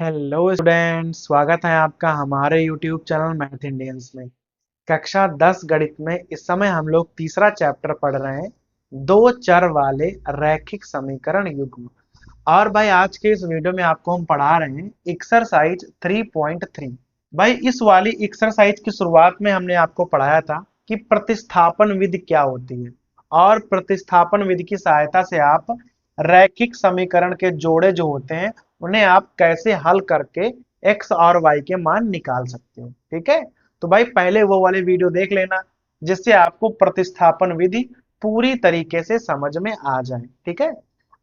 Hello student, स्वागत है आपका हमारे यूट्यूब चैनल मैथ इंडियंस में। कक्षा 10 गणित में इस समय हम लोग तीसरा चैप्टर पढ़ रहे हैं, दो चर वाले रैखिक समीकरण युग्म। और भाई आज के इस वीडियो में आपको हम पढ़ा रहे हैं एक्सरसाइज 3.3। भाई इस वाली एक्सरसाइज की शुरुआत में हमने आपको पढ़ाया था कि प्रतिस्थापन विधि क्या होती है, और प्रतिस्थापन विधि की सहायता से आप रैखिक समीकरण के जोड़े जो होते हैं उन्हें आप कैसे हल करके एक्स और वाई के मान निकाल सकते हो। ठीक है, तो भाई पहले वो वाले वीडियो देख लेना जिससे आपको प्रतिस्थापन विधि पूरी तरीके से समझ में आ जाए। ठीक है,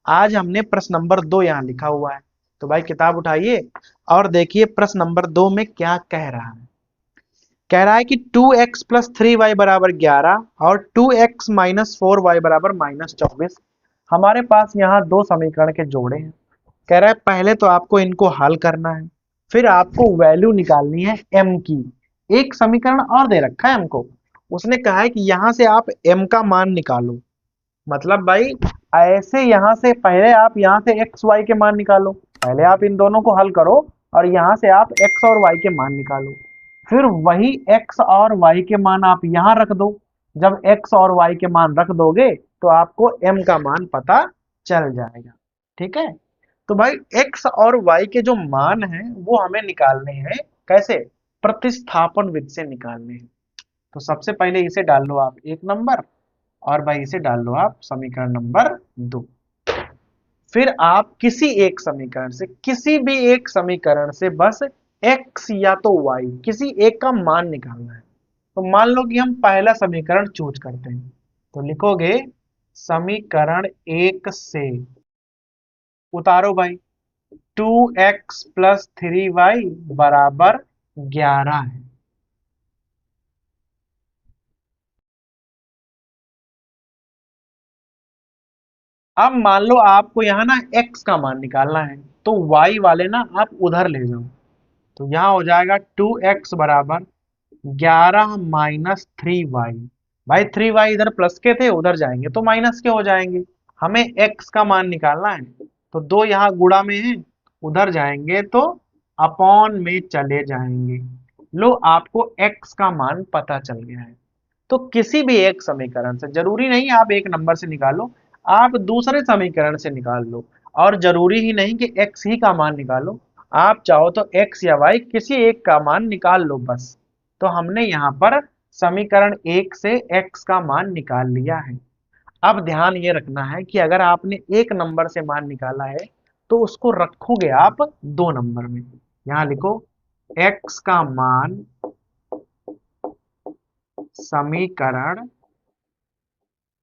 आज हमने प्रश्न नंबर 2 यहाँ लिखा हुआ है, तो भाई किताब उठाइए और देखिए प्रश्न नंबर 2 में क्या कह रहा है। कह रहा है कि 2x प्लस 3y बराबर 11 और 2x माइनस 4y बराबर माइनस 24। हमारे पास यहाँ दो समीकरण के जोड़े हैं। कह रहा है पहले तो आपको इनको हल करना है, फिर आपको वैल्यू निकालनी है m की। एक समीकरण और दे रखा है हमको, उसने कहा है कि यहाँ से आप m का मान निकालो। मतलब भाई ऐसे यहाँ से पहले आप यहाँ से एक्स वाई के मान निकालो, पहले आप इन दोनों को हल करो और यहाँ से आप एक्स और वाई के मान निकालो। फिर वही एक्स और वाई के मान आप यहाँ रख दो। जब एक्स और वाई के मान रख दोगे तो आपको एम का मान पता चल जाएगा। ठीक है, तो भाई एक्स और वाई के जो मान हैं वो हमें निकालने हैं। कैसे? प्रतिस्थापन विधि से निकालने हैं। तो सबसे पहले इसे डाल लो आप 1 नंबर, और भाई इसे डाल लो आप समीकरण नंबर 2। फिर आप किसी भी एक समीकरण से बस x या तो y किसी एक का मान निकालना है। तो मान लो कि हम पहला समीकरण चूज करते हैं, तो लिखोगे समीकरण 1 से उतारो भाई 2x प्लस 3y बराबर 11 है। अब मान लो आपको यहाँ ना x का मान निकालना है, तो y वाले ना आप उधर ले जाओ। तो यहाँ हो जाएगा 2x बराबर 11 माइनस 3y। भाई 3y इधर प्लस के थे, उधर जाएंगे तो माइनस के हो जाएंगे। हमें x का मान निकालना है, तो दो यहाँ गुणा में है, उधर जाएंगे तो अपॉन में चले जाएंगे। लो आपको x का मान पता चल गया है। तो किसी भी एक समीकरण से, जरूरी नहीं आप एक नंबर से निकालो, आप दूसरे समीकरण से निकाल लो। और जरूरी ही नहीं कि x ही का मान निकालो, आप चाहो तो x या y किसी एक का मान निकाल लो बस। तो हमने यहाँ पर समीकरण 1 से x का मान निकाल लिया है। अब ध्यान ये रखना है कि अगर आपने एक नंबर से मान निकाला है तो उसको रखोगे आप 2 नंबर में। यहाँ लिखो x का मान समीकरण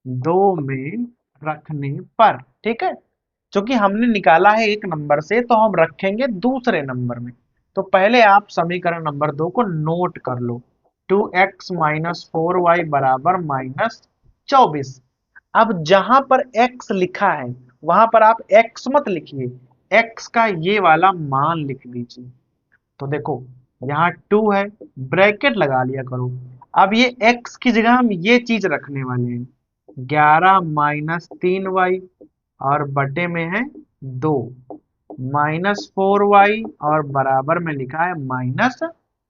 2 में रखने पर। ठीक है, क्योंकि हमने निकाला है एक नंबर से तो हम रखेंगे दूसरे नंबर में। तो पहले आप समीकरण नंबर 2 को नोट कर लो, 2x माइनस 4y बराबर माइनस 24। अब जहां पर x लिखा है वहां पर आप x मत लिखिए, x का ये वाला मान लिख लीजिए। तो देखो यहाँ 2 है, ब्रैकेट लगा लिया करो। अब ये x की जगह हम ये चीज रखने वाले हैं, 11 माइनस 3y और बटे में है 2 माइनस 4y और बराबर में लिखा है माइनस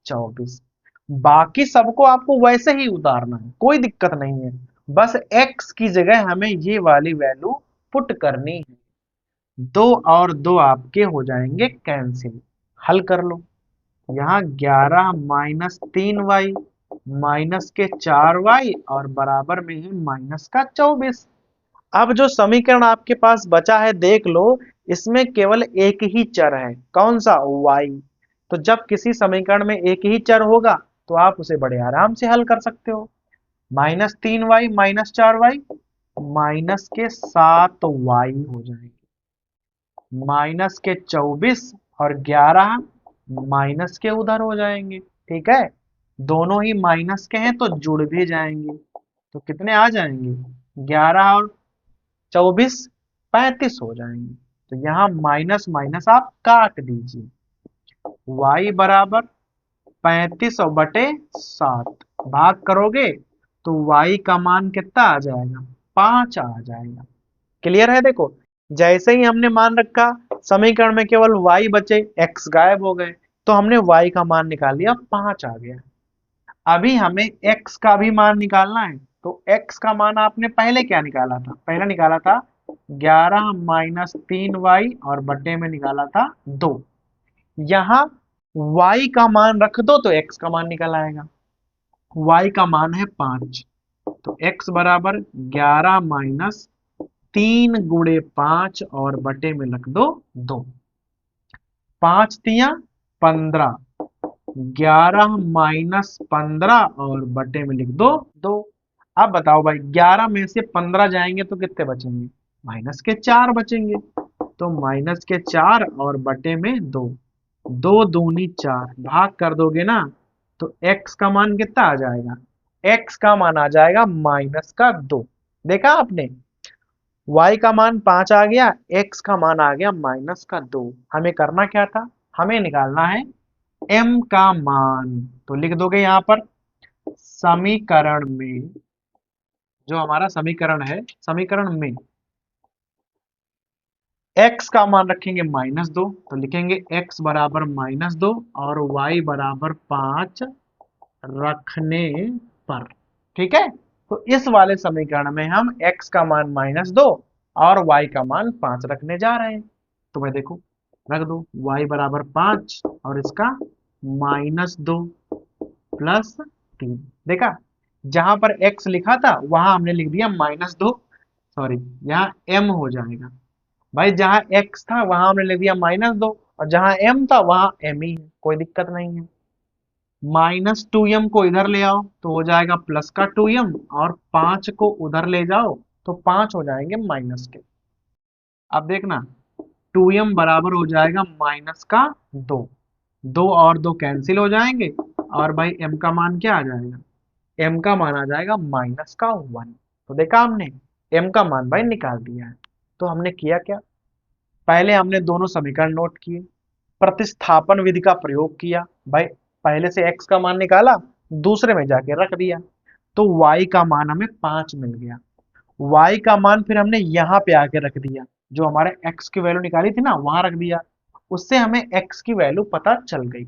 24। बाकी सबको आपको वैसे ही उतारना है, कोई दिक्कत नहीं है। बस x की जगह हमें ये वाली वैल्यू पुट करनी है। 2 और 2 आपके हो जाएंगे कैंसिल। हल कर लो, यहाँ 11 माइनस 3y माइनस के 4y और बराबर में है माइनस का 24। अब जो समीकरण आपके पास बचा है देख लो, इसमें केवल एक ही चर है, कौन सा? y। तो जब किसी समीकरण में एक ही चर होगा तो आप उसे बड़े आराम से हल कर सकते हो। Minus 3y minus 4y minus के 7y हो जाएंगे, माइनस के 24 और 11 माइनस के उधर हो जाएंगे। ठीक है, दोनों ही माइनस के हैं तो जुड़ भी जाएंगे। तो कितने आ जाएंगे? 11 और 24 35 हो जाएंगे। तो यहाँ माइनस माइनस आप काट दीजिए, y बराबर 35 और बटे 7 भाग करोगे तो y का मान कितना आ जाएगा? 5 आ जाएगा। क्लियर है? देखो जैसे ही हमने मान रखा समीकरण में केवल y बचे, x गायब हो गए, तो हमने y का मान निकाल लिया, 5 आ गया। अभी हमें x का भी मान निकालना है, तो x का मान आपने पहले क्या निकाला था? पहले निकाला था 11 माइनस 3y और बटे में निकाला था 2। यहाँ y का मान रख दो तो x का मान निकल आएगा। y का मान है 5, तो x बराबर 11 माइनस 3 गुणे 5 और बटे में रख दो 2। 5 तिया 15, 11 माइनस 15 और बटे में लिख दो 2। अब बताओ भाई, 11 में से 15 जाएंगे तो कितने बचेंगे? माइनस के 4 बचेंगे। तो माइनस के 4 और बटे में 2, 2 दूनी 4, भाग कर दोगे ना तो x का मान कितना आ जाएगा? x का मान आ जाएगा माइनस का 2। देखा आपने, y का मान 5 आ गया, x का मान आ गया माइनस का 2। हमें करना क्या था? हमें निकालना है m का मान। तो लिख दोगे यहां पर समीकरण में, जो हमारा समीकरण है, समीकरण में x का मान रखेंगे -2, तो लिखेंगे x बराबर -2 और y बराबर 5 रखने पर। ठीक है, तो इस वाले समीकरण में हम x का मान -2 और y का मान 5 रखने जा रहे हैं। तो मैं देखो, रख दो y बराबर 5 और इसका -2 प्लस 3। देखा, जहां पर x लिखा था वहां हमने लिख दिया -2, सॉरी यहाँ m हो जाएगा। भाई जहां x था वहां हमने लिख दिया -2 और जहां m था वहां m ही है, कोई दिक्कत नहीं है। -2m को इधर ले आओ तो हो जाएगा प्लस का 2m और 5 को उधर ले जाओ तो 5 हो जाएंगे माइनस के। अब देखना, 2m बराबर हो जाएगा माइनस का 2, 2 और 2 कैंसिल हो जाएंगे और भाई m का मान क्या आ जाएगा? m का मान आ जाएगा माइनस का 1। तो देखा हमने, m का मान भाई निकाल दिया है। तो हमने किया क्या? पहले हमने दोनों समीकरण नोट किए, प्रतिस्थापन विधि का प्रयोग किया। भाई पहले से x का मान निकाला, दूसरे में जाके रख दिया, तो y का मान हमें 5 मिल गया। y का मान फिर हमने यहाँ पे आके रख दिया, जो हमारे x की वैल्यू निकाली थी ना वहां रख दिया, उससे हमें x की वैल्यू पता चल गई।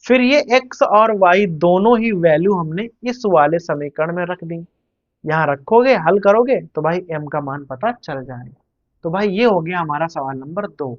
फिर ये x और y दोनों ही वैल्यू हमने इस वाले समीकरण में रख दी। यहाँ रखोगे, हल करोगे तो भाई m का मान पता चल जाएगा। तो भाई ये हो गया हमारा सवाल नंबर 2।